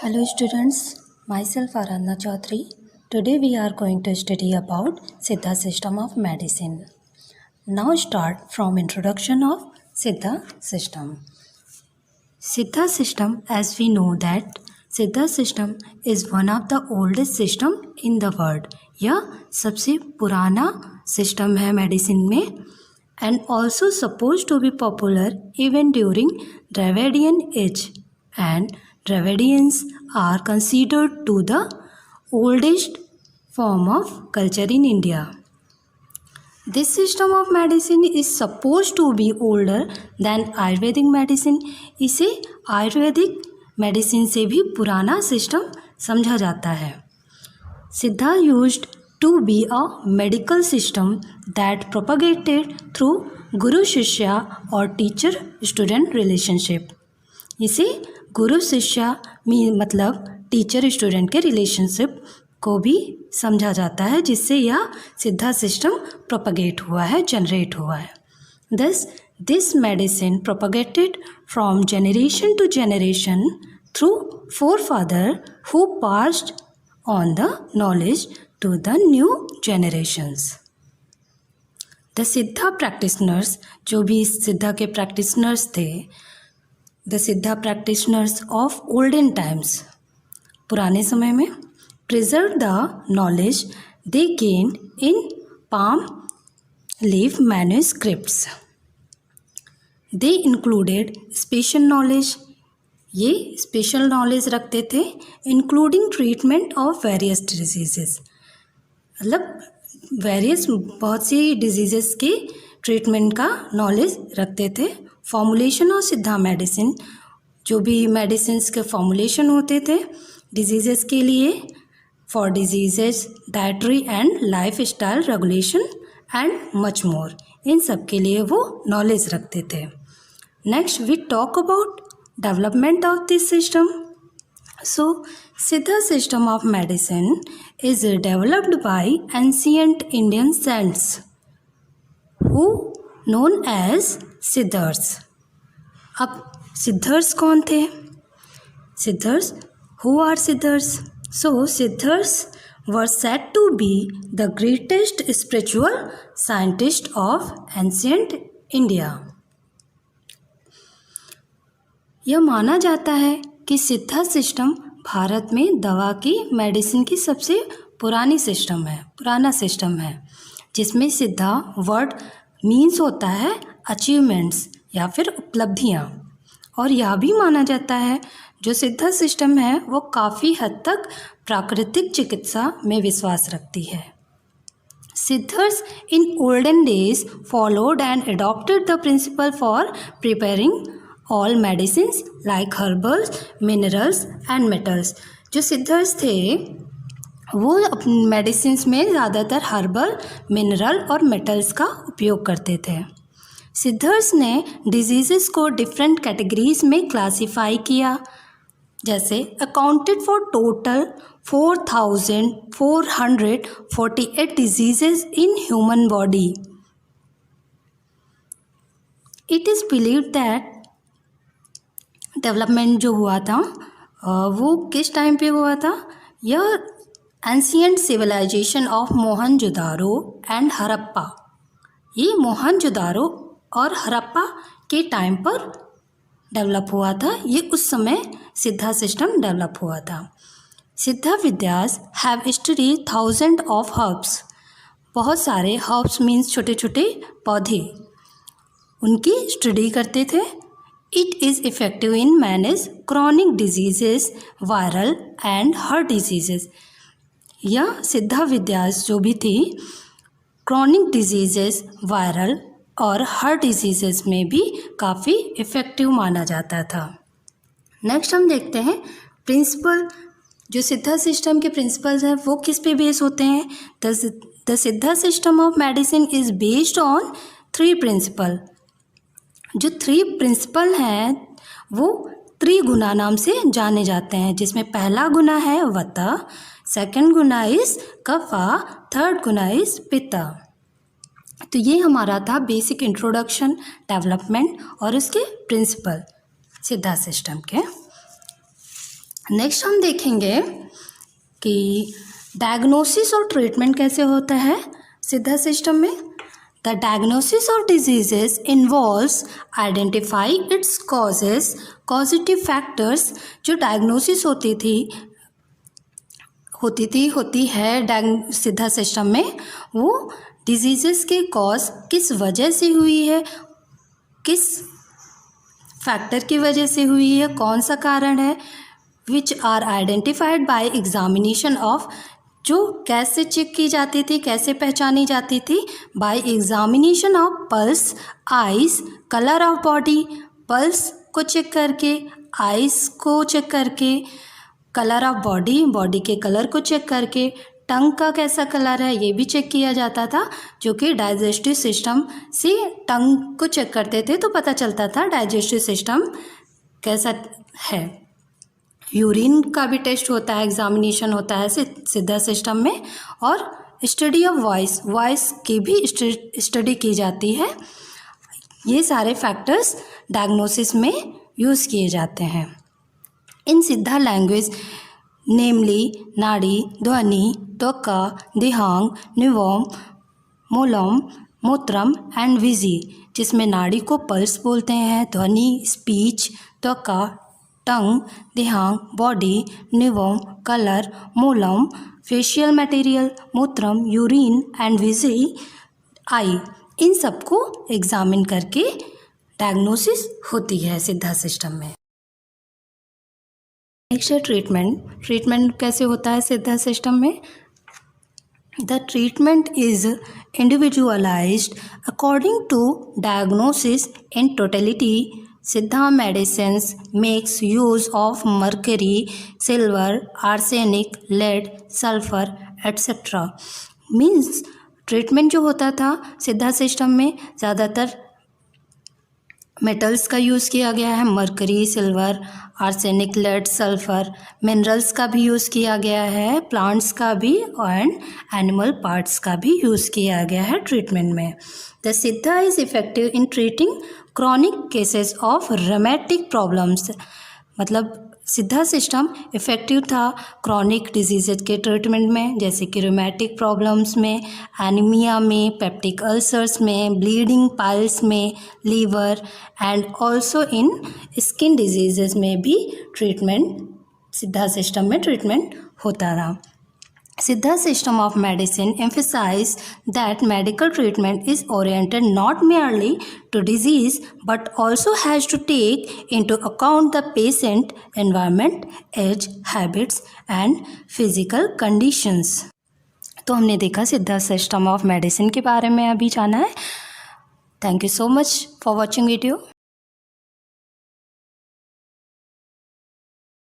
Hello students, myself Aradhna Chaudhary. Today we are going to study about Siddha system of medicine. Now start from introduction of Siddha system. Siddha system, as we know that Siddha system is one of the oldest system in the world. यह सबसे पुराना system है medicine में and also supposed to be popular even during Dravidian age, and Dravidians are considered to the oldest form of culture in India. This system of medicine is supposed to be older than Ayurvedic medicine. इसे Ayurvedic medicine से भी पुराना system समझा जाता है. सिद्धा used to be a medical system that propagated through गुरु शिष्या और टीचर स्टूडेंट रिलेशनशिप. इसे गुरु शिष्या मतलब टीचर स्टूडेंट के रिलेशनशिप को भी समझा जाता है, जिससे यह सिद्धा सिस्टम प्रोपगेट हुआ है, जनरेट हुआ है. This medicine propagated from generation to generation through forefather who passed on the knowledge to the new generations. The सिद्धा प्रैक्टिशनर्स, जो भी सिद्धा के प्रैक्टिशनर्स थे, द सिद्धा प्रैक्टिशनर्स ऑफ ओल्डन टाइम्स, पुराने समय में, preserve the knowledge they gain in palm leaf manuscripts. They included special knowledge, ये स्पेशल नॉलेज रखते थे, including treatment of various diseases, मतलब वेरियस बहुत सी डिजीजेस के ट्रीटमेंट का नॉलेज रखते थे. फॉर्मुलेशन ऑफ सिद्धा मेडिसिन, जो भी मेडिसिन्स के फॉर्मुलेशन होते थे डिजीजेस के लिए, for diseases, dietary and life style regulation and much more, इन सब के लिए वो नॉलेज रखते थे. Next we talk about development of this system. So, Siddha system of medicine is developed by ancient Indian saints who known as Siddhars. अब सिद्धर्स कौन थे? सिद्धर्स, who are Siddhars? So, Siddhars were said to be the greatest spiritual scientist of ancient India. यह माना जाता है कि सिद्धा system Bharat में दवा की मेडिसिन की सबसे पुराना सिस्टम है, जिसमें सिद्धा वर्ड मीन्स होता है अचीवमेंट्स या फिर उपलब्धियाँ. और यह भी माना जाता है जो सिद्धा सिस्टम है वो काफ़ी हद तक प्राकृतिक चिकित्सा में विश्वास रखती है. Siddhars in olden days followed and adopted the principle for preparing all medicines like herbals, minerals and metals. जो सिद्धर्स थे वो अपनी मेडिसिन्स में ज़्यादातर हर्बल, मिनरल और मेटल्स का उपयोग करते थे. सिद्धर्स ने डिजीज़ेस को डिफरेंट कैटेगरीज में क्लासीफाई किया, जैसे accounted for total 4,448 diseases in human body. It is believed that development जो हुआ था वो किस टाइम पे हुआ था? यह ancient civilization of Mohenjodaro and Harappa, ये मोहनजोदारो और हड़प्पा के टाइम पर डेवलप हुआ था. ये उस समय सिद्धा सिस्टम डेवलप हुआ था. सिद्धा विद्यास have study thousand of herbs. बहुत सारे हर्ब्स मीन्स छोटे छोटे पौधे, उनकी स्टडी करते थे. It is effective in manage chronic diseases, viral and heart diseases. यह सिद्धा विद्यास जो भी थी क्रॉनिक डिजीजेस, वायरल और हार्ट डिजीजेस में भी काफ़ी इफ़ेक्टिव माना जाता था. नेक्स्ट हम देखते हैं प्रिंसिपल. जो सिद्धा सिस्टम के प्रिंसिपल्स हैं वो किस पे बेस होते हैं? The Siddha system of medicine is based on 3 principle. जो 3 प्रिंसिपल हैं वो त्रिगुणा नाम से जाने जाते हैं, जिसमें पहला गुना है vata, second guna is kapha, third guna is pitta. तो ये हमारा था बेसिक इंट्रोडक्शन, डेवलपमेंट और उसके प्रिंसिपल सिद्धा सिस्टम के. नेक्स्ट हम देखेंगे कि डायग्नोसिस और ट्रीटमेंट कैसे होता है सिद्धा सिस्टम में। The diagnosis of diseases involves identify its causes, causative factors. जो डायग्नोसिस होती है सिद्धा सिस्टम में, वो डिजीजेस के कॉज किस वजह से हुई है, किस फैक्टर की वजह से हुई है, कौन सा कारण है, which are identified by examination of, जो कैसे चेक की जाती थी, कैसे पहचानी जाती थी, by examination of pulse, eyes, colour of body, pulse को चेक करके, आइज को चेक करके, कलर ऑफ बॉडी, बॉडी के कलर को चेक करके, टंग का कैसा कलर है ये भी चेक किया जाता था, जो कि डाइजेस्टिव सिस्टम से टंग को चेक करते थे तो पता चलता था डाइजेस्टिव सिस्टम कैसा है। यूरिन का भी टेस्ट होता है, एग्जामिनेशन होता है सिद्धा सिस्टम में। और स्टडी ऑफ वॉइस की भी स्टडी की जाती है। ये सारे फैक्टर्स डायग्नोसिस में यूज़ किए जाते हैं। इन सिद्धा लैंग्वेज नेमली नाड़ी, ध्वनि, त्वचा, दिहांग, निवोम, मूलम, मूत्रम एंड विजी, जिसमें नाड़ी को पल्स बोलते हैं, ध्वनि स्पीच, त्वचा टंग, दिहांग body, निवोम colour, Moolam facial material, मूत्रम urine and विजी आई। इन सबको एग्जामिन करके डायग्नोसिस होती है सिद्धा सिस्टम में। नेक्स्ट है ट्रीटमेंट कैसे होता है सिद्धा सिस्टम में। The treatment is individualised according to diagnosis in totality. Siddha medicines makes use of mercury, silver, arsenic, lead, sulphur etcetera. Means treatment जो होता था सिद्धा सिस्टम में ज़्यादातर मेटल्स का यूज़ किया गया है, mercury, silver, arsenic, lead, sulphur. Minerals का भी यूज़ किया गया है, प्लांट्स का भी एंड एनिमल पार्ट्स का भी यूज़ किया गया है ट्रीटमेंट में। The Siddha is effective in treating chronic cases of rheumatic problems. मतलब सिद्धा सिस्टम इफ़ेक्टिव था क्रॉनिक डिजीज़ के ट्रीटमेंट में, जैसे कि रोमैटिक प्रॉब्लम्स में, एनीमिया में, पेप्टिक अल्सर्स में, ब्लीडिंग पाइल्स में, liver and also in skin disease में भी ट्रीटमेंट सिद्धा सिस्टम में ट्रीटमेंट होता था। Siddha system of medicine emphasize that medical treatment is oriented not merely to disease but also has to take into account the patient environment, age, habits and physical conditions। तो हमने देखा सिद्धा system of medicine के बारे में अभी जाना है। Thank you so much for watching video.